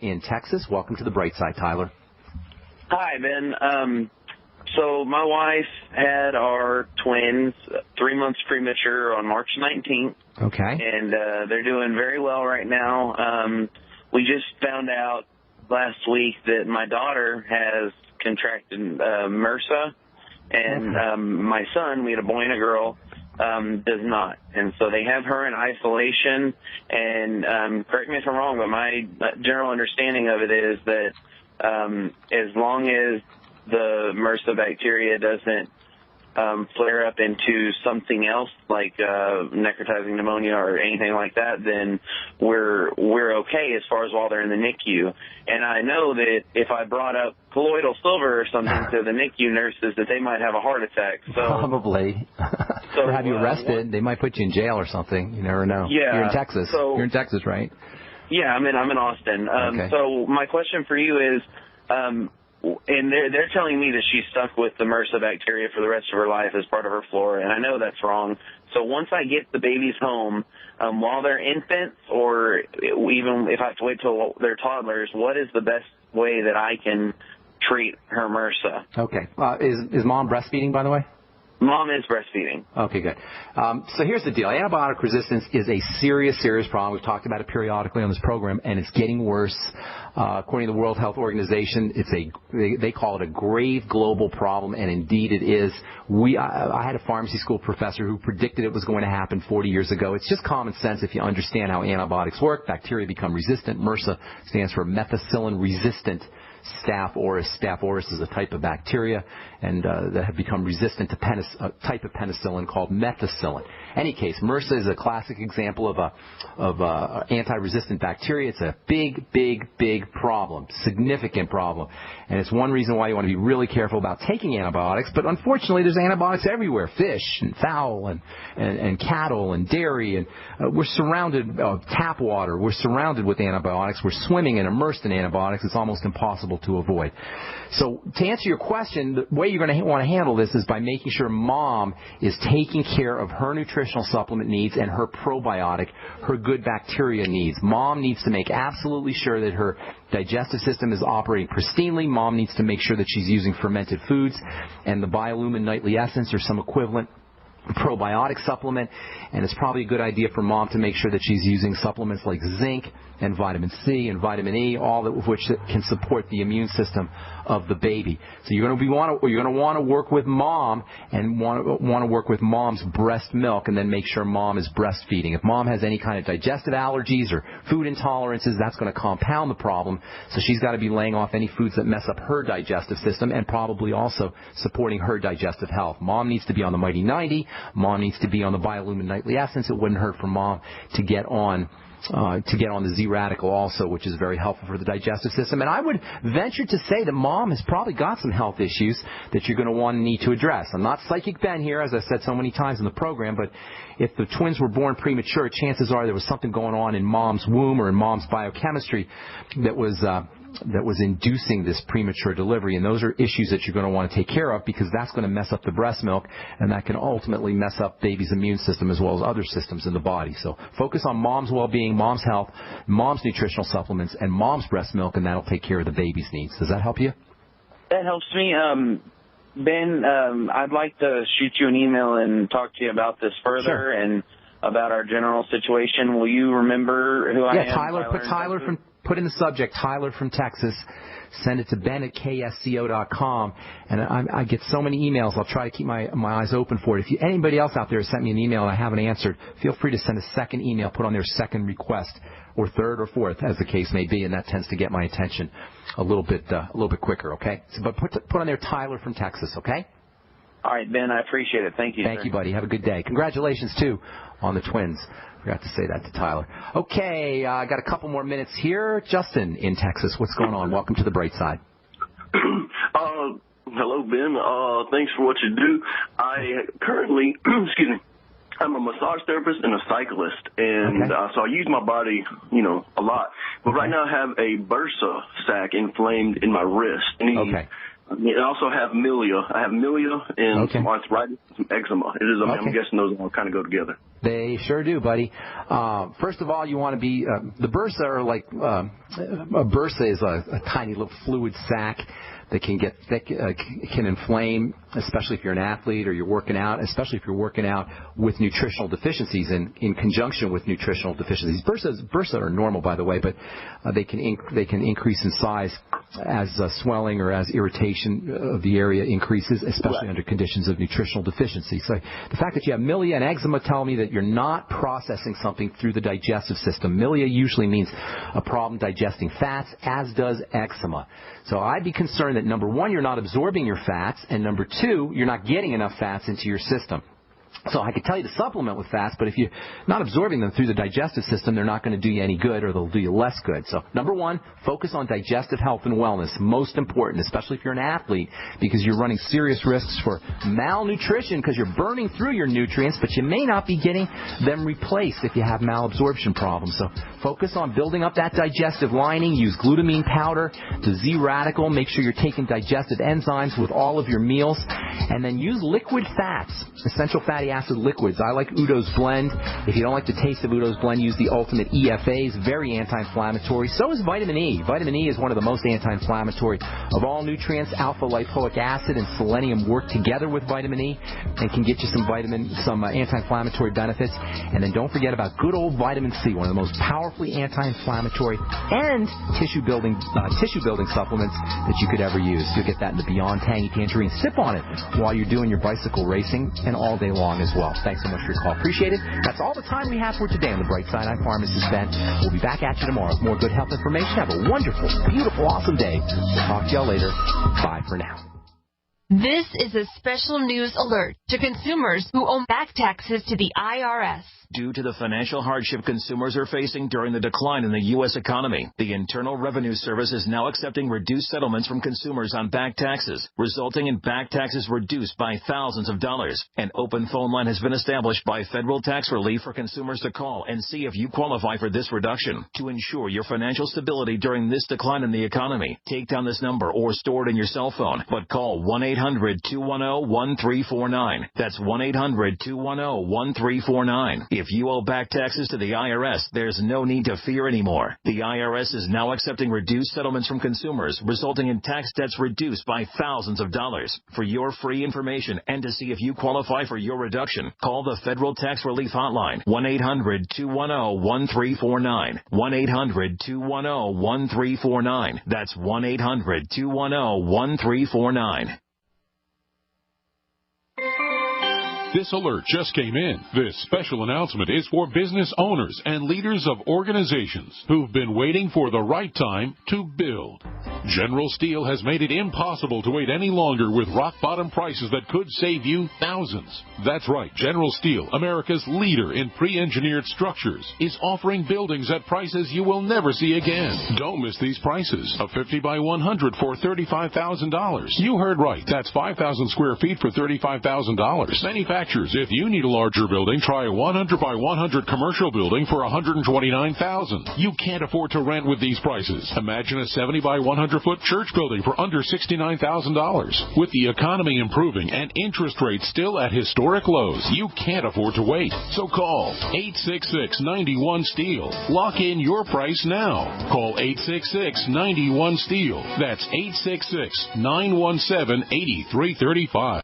in Texas. Welcome to the Brightside, Tyler. Hi, Ben. So my wife had our twins 3 months premature on March 19th. Okay. And they're doing very well right now. We just found out last week that my daughter has contracted MRSA, and my son, we had a boy and a girl, does not. And so they have her in isolation. And correct me if I'm wrong, but my general understanding of it is that as long as the MRSA bacteria doesn't flare up into something else like necrotizing pneumonia or anything like that, then we're okay as far as while they're in the NICU. And I know that if I brought up colloidal silver or something to the NICU nurses, that they might have a heart attack. So probably. So, or have you arrested? They might put you in jail or something. You never know. Yeah. You're in Texas. So, you're in Texas, right? Yeah, I'm in Austin. Okay. So my question for you is, and they're telling me that she's stuck with the MRSA bacteria for the rest of her life as part of her flora, and I know that's wrong. So once I get the babies home, while they're infants, or even if I have to wait till they're toddlers, what is the best way that I can treat her MRSA? Okay. Is mom breastfeeding, by the way? Mom is breastfeeding. Okay, good. So here's the deal. Antibiotic resistance is a serious, serious problem. We've talked about it periodically on this program, and it's getting worse. According to the World Health Organization, they call it a grave global problem, and indeed it is. I had a pharmacy school professor who predicted it was going to happen 40 years ago. It's just common sense if you understand how antibiotics work. Bacteria become resistant. MRSA stands for methicillin-resistant Staph aureus. Staph aureus is a type of bacteria, and that have become resistant to a type of penicillin called methicillin. Any case, MRSA is a classic example of anti-resistant bacteria. It's a big problem, significant problem, and it's one reason why you want to be really careful about taking antibiotics. But unfortunately, there's antibiotics everywhere: fish and fowl and cattle and dairy, and we're surrounded tap water. We're surrounded with antibiotics. We're swimming and immersed in antibiotics. It's almost impossible to avoid. So to answer your question, the way you're going to want to handle this is by making sure mom is taking care of her nutritional supplement needs and her probiotic, her good bacteria needs. Mom needs to make absolutely sure that her digestive system is operating pristinely. Mom needs to make sure that she's using fermented foods and the Biolumin Nightly Essence or some equivalent probiotic supplement, and it's probably a good idea for mom to make sure that she's using supplements like zinc and vitamin C and vitamin E, all of which can support the immune system of the baby. So you're going to want to work with mom and want to work with mom's breast milk, and then make sure mom is breastfeeding. If mom has any kind of digestive allergies or food intolerances, that's going to compound the problem. So she's got to be laying off any foods that mess up her digestive system and probably also supporting her digestive health. Mom needs to be on the Mighty 90. Mom needs to be on the Biolumin Nightly Essence. It wouldn't hurt for mom to get on the Z-Radical also, which is very helpful for the digestive system. And I would venture to say that mom has probably got some health issues that you're going to want to need to address. I'm not Psychic Ben here, as I said so many times in the program, but if the twins were born premature, chances are there was something going on in mom's womb or in mom's biochemistry that was inducing this premature delivery, and those are issues that you're going to want to take care of, because that's going to mess up the breast milk, and that can ultimately mess up baby's immune system as well as other systems in the body. So focus on mom's well-being, mom's health, mom's nutritional supplements, and mom's breast milk, and that'll take care of the baby's needs. Does that help you? That helps me. Ben, I'd like to shoot you an email and talk to you about this further. Sure. And about our general situation. Will you remember who I am? Yeah, put in the subject, Tyler from Texas. Send it to ben@ksco.com. And I get so many emails, I'll try to keep my eyes open for it. If anybody else out there has sent me an email and I haven't answered, feel free to send a second email, put on their second request, or third or fourth, as the case may be, and that tends to get my attention a little bit quicker, okay? But put on there Tyler from Texas, okay? All right, Ben, I appreciate it. Thank you, Thank you, buddy. Have a good day. Congratulations, too, on the twins. Forgot to say that to Tyler. Okay, I got a couple more minutes here. Justin in Texas, what's going on? Welcome to the Brightside. Hello, Ben. Thanks for what you do. I currently, excuse me, I'm a massage therapist and a cyclist, and so I use my body, a lot. But right now I have a bursa sac inflamed in my wrist. Any I also have milia. I have milia and some arthritis, some eczema. I'm guessing those all kind of go together. They sure do, buddy. First of all, you want to be the bursa are like a bursa is a tiny little fluid sac that can get thick, can inflame, especially if you're an athlete or you're working out, especially if you're working out with nutritional deficiencies and in conjunction with nutritional deficiencies. Bursa are normal, by the way, but they can increase in size as swelling or as irritation of the area increases, especially under conditions of nutritional deficiency. So the fact that you have milia and eczema tell me that you're not processing something through the digestive system. Milia usually means a problem digesting fats, as does eczema. So I'd be concerned that, number one, you're not absorbing your fats, and number two, you're not getting enough fats into your system. So I could tell you to supplement with fats, but if you're not absorbing them through the digestive system, they're not going to do you any good, or they'll do you less good. So number one, focus on digestive health and wellness. Most important, especially if you're an athlete, because you're running serious risks for malnutrition because you're burning through your nutrients, but you may not be getting them replaced if you have malabsorption problems. So focus on building up that digestive lining. Use glutamine powder, the Z radical. Make sure you're taking digestive enzymes with all of your meals. And then use liquid fats, essential fatty acid liquids. I like Udo's Blend. If you don't like the taste of Udo's Blend, use the Ultimate EFAs. Very anti-inflammatory. So is vitamin E. Vitamin E is one of the most anti-inflammatory of all nutrients. Alpha lipoic acid and selenium work together with vitamin E and can get you some anti-inflammatory benefits. And then don't forget about good old vitamin C, one of the most powerfully anti-inflammatory and tissue-building supplements that you could ever use. You'll get that in the Beyond Tangy Tangerine. Sip on it while you're doing your bicycle racing and all day long as well. Thanks so much for your call. Appreciate it. That's all the time we have for today on the Brightside. I'm Pharmacist Ben. We'll be back at you tomorrow with more good health information. Have a wonderful, beautiful, awesome day. We'll talk to y'all later. Bye for now. This is a special news alert to consumers who owe back taxes to the IRS. Due to the financial hardship consumers are facing during the decline in the U.S. economy, the Internal Revenue Service is now accepting reduced settlements from consumers on back taxes, resulting in back taxes reduced by thousands of dollars. An open phone line has been established by Federal Tax Relief for consumers to call and see if you qualify for this reduction. To ensure your financial stability during this decline in the economy, take down this number or store it in your cell phone, but call 1-800-210-1349. That's 1-800-210-1349. If you owe back taxes to the IRS, there's no need to fear anymore. The IRS is now accepting reduced settlements from consumers, resulting in tax debts reduced by thousands of dollars. For your free information and to see if you qualify for your reduction, call the Federal Tax Relief Hotline, 1-800-210-1349. 1-800-210-1349. That's 1-800-210-1349. This alert just came in. This special announcement is for business owners and leaders of organizations who've been waiting for the right time to build. General Steel has made it impossible to wait any longer with rock-bottom prices that could save you thousands. That's right. General Steel, America's leader in pre-engineered structures, is offering buildings at prices you will never see again. Don't miss these prices. A 50 by 100 for $35,000. You heard right. That's 5,000 square feet for $35,000. Manufacturers, if you need a larger building, try a 100 by 100 commercial building for $129,000. You can't afford to rent with these prices. Imagine a 70 by 100-foot church building for under $69,000. With the economy improving and interest rates still at historic lows, you can't afford to wait. So call 866-91-STEEL. Lock in your price now. Call 866-91-STEEL. That's 866-917-8335.